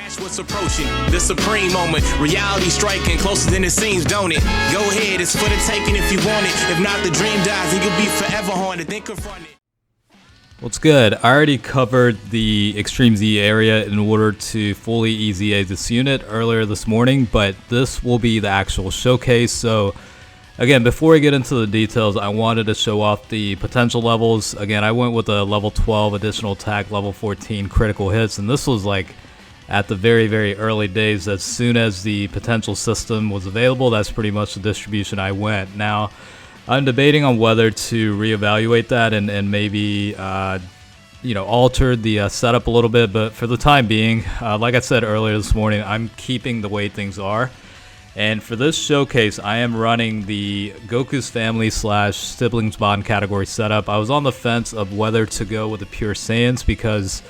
Watch what's approaching, the supreme moment. Reality striking closer than it seems, don't it? Go ahead, it's for the taking if you want it. If not, the dream dies and you'll be forever haunted. Then confront it. What's good? I already covered the Extreme Z area in order to fully EZA this unit earlier this morning, but this will be the actual showcase. So again, before we get into the details, I wanted to show off the potential levels. Again, I went with a level 12 additional attack, level 14 critical hits, and this was like at the very early days. As soon as the potential system was available, that's pretty much the distribution I went. Now, I'm debating on whether to reevaluate that and maybe alter the setup a little bit, but for the time being, like I said earlier this morning, I'm keeping the way things are. And for this showcase, I am running the Goku's Family / Siblings Bond category setup. I was on the fence of whether to go with the Pure Saiyans because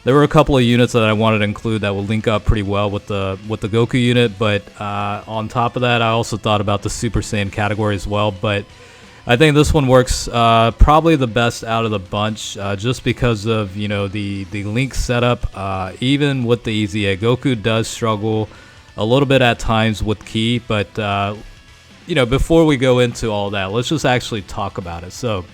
there were a couple of units that I wanted to include that would link up pretty well with the Goku unit, but on top of that, I also thought about the Super Saiyan category as well. But I think this one works probably the best out of the bunch, just because of the link setup. Even with the EZA, Goku does struggle a little bit at times with Ki, but before we go into all that, let's just actually talk about it. So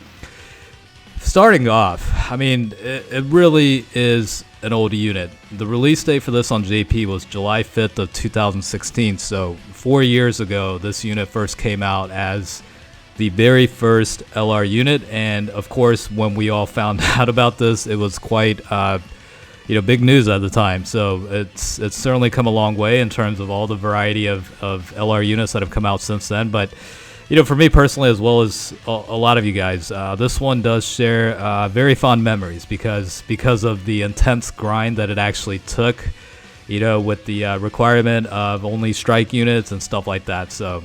starting off, I mean, it really is an old unit. The release date for this on JP was July 5th of 2016, so 4 years ago this unit first came out as the very first LR unit, and of course when we all found out about this, it was quite big news at the time. So it's certainly come a long way in terms of all the variety of LR units that have come out since then. But for me personally, as well as a lot of you guys, this one does share very fond memories because of the intense grind that it actually took, with the requirement of only strike units and stuff like that. So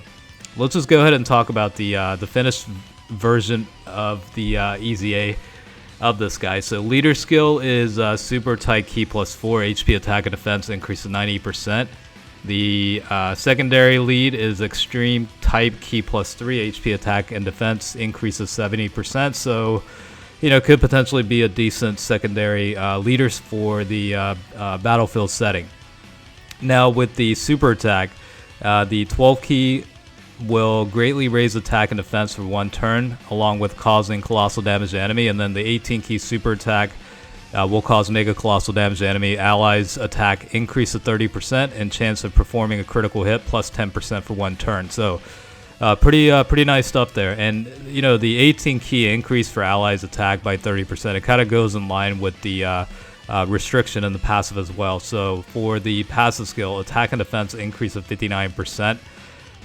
let's just go ahead and talk about the finished version of the EZA of this guy. So leader skill is super tight Ki +4, HP attack and defense increase to 90%. The secondary lead is extreme type Ki +3, HP attack and defense increases 70%. So could potentially be a decent secondary leaders for the battlefield setting. Now with the super attack, the 12 Ki will greatly raise attack and defense for 1 turn, along with causing colossal damage to enemy. And then the 18 Ki super attack will cause mega-colossal damage to enemy. Allies attack increase to 30% and chance of performing a critical hit plus 10% for 1 turn. So pretty nice stuff there. And the 18 Ki increase for allies attack by 30%. It kind of goes in line with the restriction in the passive as well. So for the passive skill, attack and defense increase of 59%.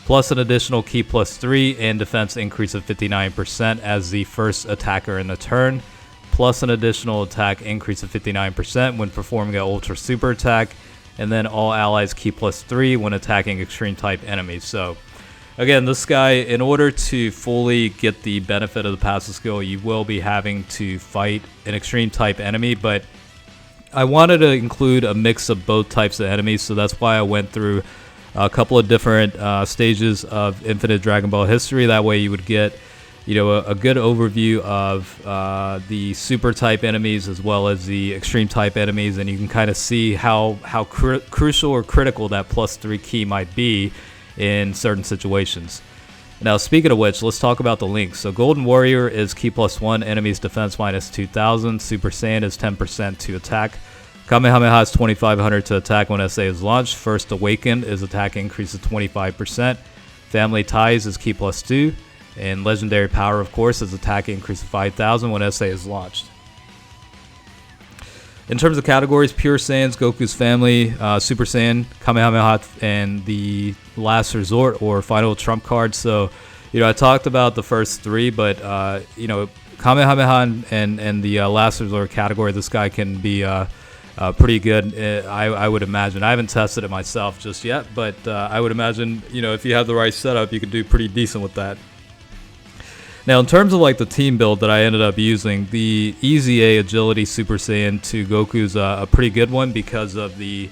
Plus an additional Ki +3 and defense increase of 59% as the first attacker in the turn, plus an additional attack increase of 59% when performing an ultra super attack, and then all allies Ki +3 when attacking extreme type enemies. So again, this guy, in order to fully get the benefit of the passive skill, you will be having to fight an extreme type enemy, but I wanted to include a mix of both types of enemies, so that's why I went through a couple of different stages of Infinite Dragon Ball history. That way you would get a good overview of the super type enemies as well as the extreme type enemies, and you can kind of see how crucial or critical that +3 Ki might be in certain situations. Now speaking of which, let's talk about the links. So Golden Warrior is Ki +1, enemies defense -2000, Super Saiyan is 10% to attack, Kamehameha is 2500 to attack when SA is launched. First Awakened is attack increase of 25%. Family Ties is Ki +2. And Legendary Power, of course, is attack increase of 5000 when SA is launched. In terms of categories, Pure Saiyans, Goku's Family, Super Saiyan, Kamehameha, and the Last Resort or Final Trump card. So, I talked about the first 3, but, Kamehameha and the Last Resort category, this guy can be pretty good, I would imagine. I haven't tested it myself just yet, but I would imagine, if you have the right setup, you could do pretty decent with that. Now, in terms of like the team build that I ended up using, the EZA Agility Super Saiyan to Goku's a pretty good one because of the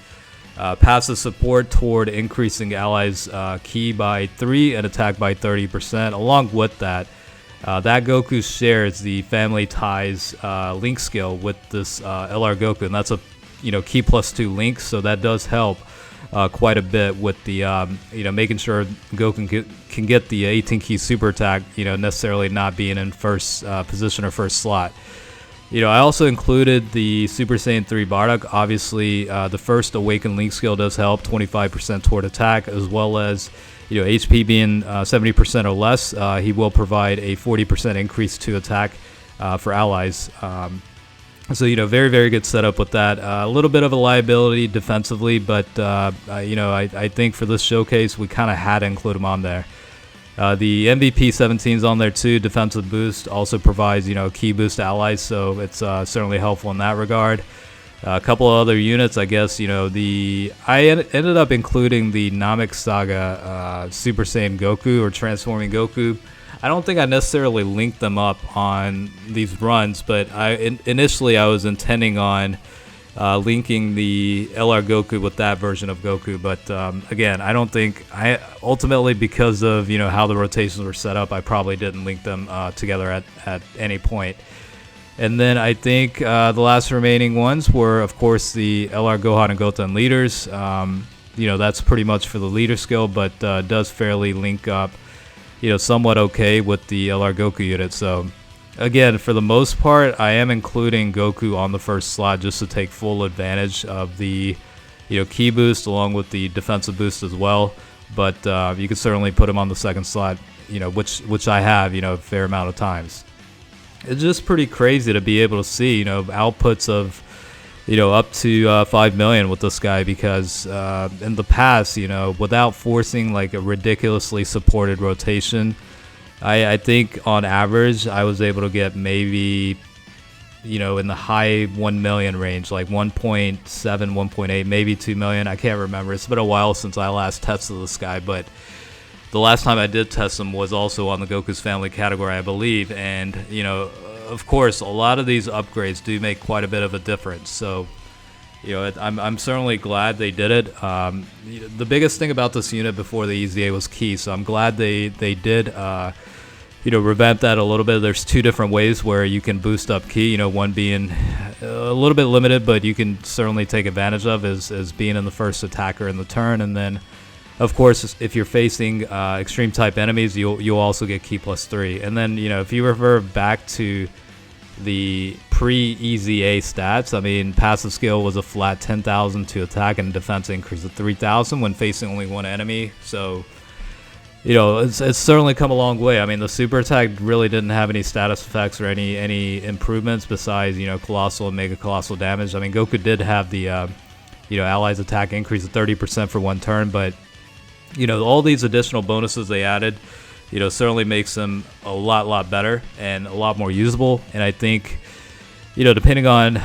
passive support toward increasing allies' Ki by 3 and attack by 30%. Along with that, that Goku shares the Family Ties link skill with this LR Goku, and that's a key +2 links, so that does help quite a bit with the making sure Goku can get the 18 key super attack, necessarily not being in first position or first slot. I also included the Super Saiyan 3 Bardock. Obviously, the first Awakened Link skill does help, 25% toward attack, as well as, HP being 70% or less, he will provide a 40% increase to attack for allies. So, very, very good setup with that. A little bit of a liability defensively, but, I think for this showcase, we kind of had to include him on there. The MVP 17 is on there too. Defensive boost also provides, key boost to allies, so it's certainly helpful in that regard. A couple of other units, I guess, I ended up including the Namek Saga Super Saiyan Goku or Transforming Goku. I don't think I necessarily linked them up on these runs, but initially I was intending on linking the LR Goku with that version of Goku, but again, I don't think ultimately, because of how the rotations were set up, I probably didn't link them together at any point. And then I think the last remaining ones were, of course, the LR Gohan and Goten leaders. That's pretty much for the leader skill, but does fairly link up somewhat okay with the LR Goku unit. So again, for the most part, I am including Goku on the first slot just to take full advantage of the key boost along with the defensive boost as well. But you can certainly put him on the second slot, which I have a fair amount of times. It's just pretty crazy to be able to see outputs of up to 5 million with this guy, because in the past, without forcing like a ridiculously supported rotation, I think on average I was able to get maybe in the high 1 million range, like 1.7, 1.8, maybe 2 million. I can't remember. It's been a while since I last tested this guy, but the last time I did test him was also on the Goku's Family category, I believe. And of course, a lot of these upgrades do make quite a bit of a difference. So I'm certainly glad they did it. The biggest thing about this unit before the EZA was key, so I'm glad they did revamp that a little bit. There's two different ways where you can boost up key, one being a little bit limited, but you can certainly take advantage of as being in the first attacker in the turn. And then of course, if you're facing extreme type enemies, you'll also get key +3. And then if you refer back to the pre-EZA stats, I mean, passive skill was a flat 10,000 to attack and defense increase of 3,000 when facing only one enemy. So it's certainly come a long way. I mean, the super attack really didn't have any status effects or any improvements besides colossal and mega-colossal damage. I mean, Goku did have the allies attack increase of 30% for one turn, but all these additional bonuses they added, certainly makes them a lot better and a lot more usable. And I think, depending on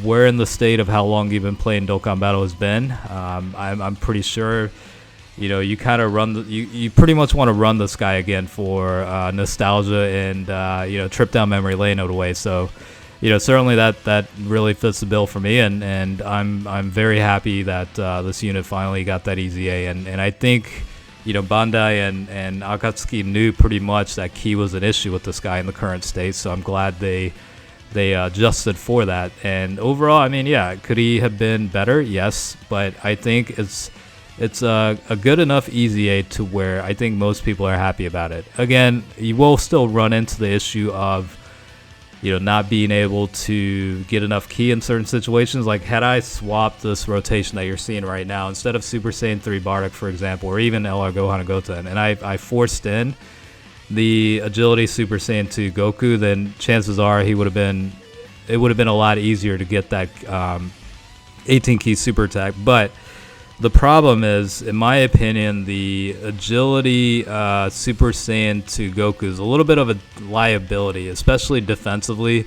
where in the state of how long you've been playing Dokkan Battle has been, I'm pretty sure, you kind of you pretty much want to run this guy again for nostalgia and trip down memory lane of the way. So certainly that really fits the bill for me, and I'm very happy that this unit finally got that EZA, and I think Bandai and Akatsuki knew pretty much that key was an issue with this guy in the current state, so I'm glad they adjusted for that. And overall, I mean, yeah, could he have been better? Yes, but I think it's a good enough EZA to where I think most people are happy about it. Again, you will still run into the issue of not being able to get enough key in certain situations. Like, had I swapped this rotation that you're seeing right now, instead of Super Saiyan 3 Bardock, for example, or even LR Gohan and Goten, and I forced in the Agility Super Saiyan 2 Goku, then chances are it would have been a lot easier to get that 18 key super attack. But the problem is, in my opinion, the Agility Super Saiyan 2 Goku is a little bit of a liability, especially defensively.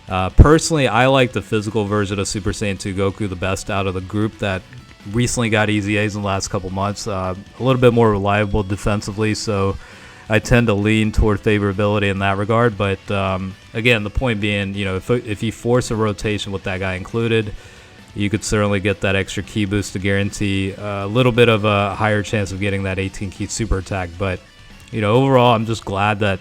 Personally, I like the physical version of Super Saiyan 2 Goku the best out of the group that recently got EZAs in the last couple months. A little bit more reliable defensively, so I tend to lean toward favorability in that regard. But again, the point being, if you force a rotation with that guy included, you could certainly get that extra key boost to guarantee a little bit of a higher chance of getting that 18 key super attack. But overall, I'm just glad that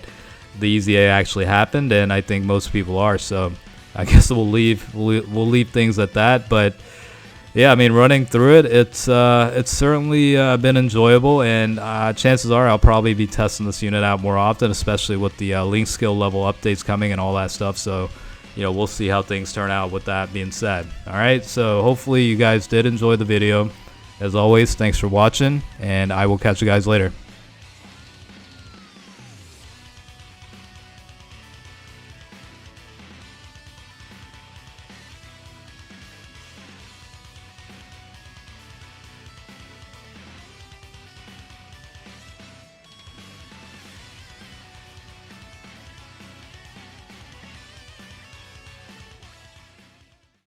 the EZA actually happened, and I think most people are. So I guess we'll leave things at that. But yeah, I mean, running through it, it's certainly been enjoyable, and chances are I'll probably be testing this unit out more often, especially with the link skill level updates coming and all that stuff. So, you know, we'll see how things turn out with that being said. All right, so hopefully you guys did enjoy the video. As always, thanks for watching, and I will catch you guys later.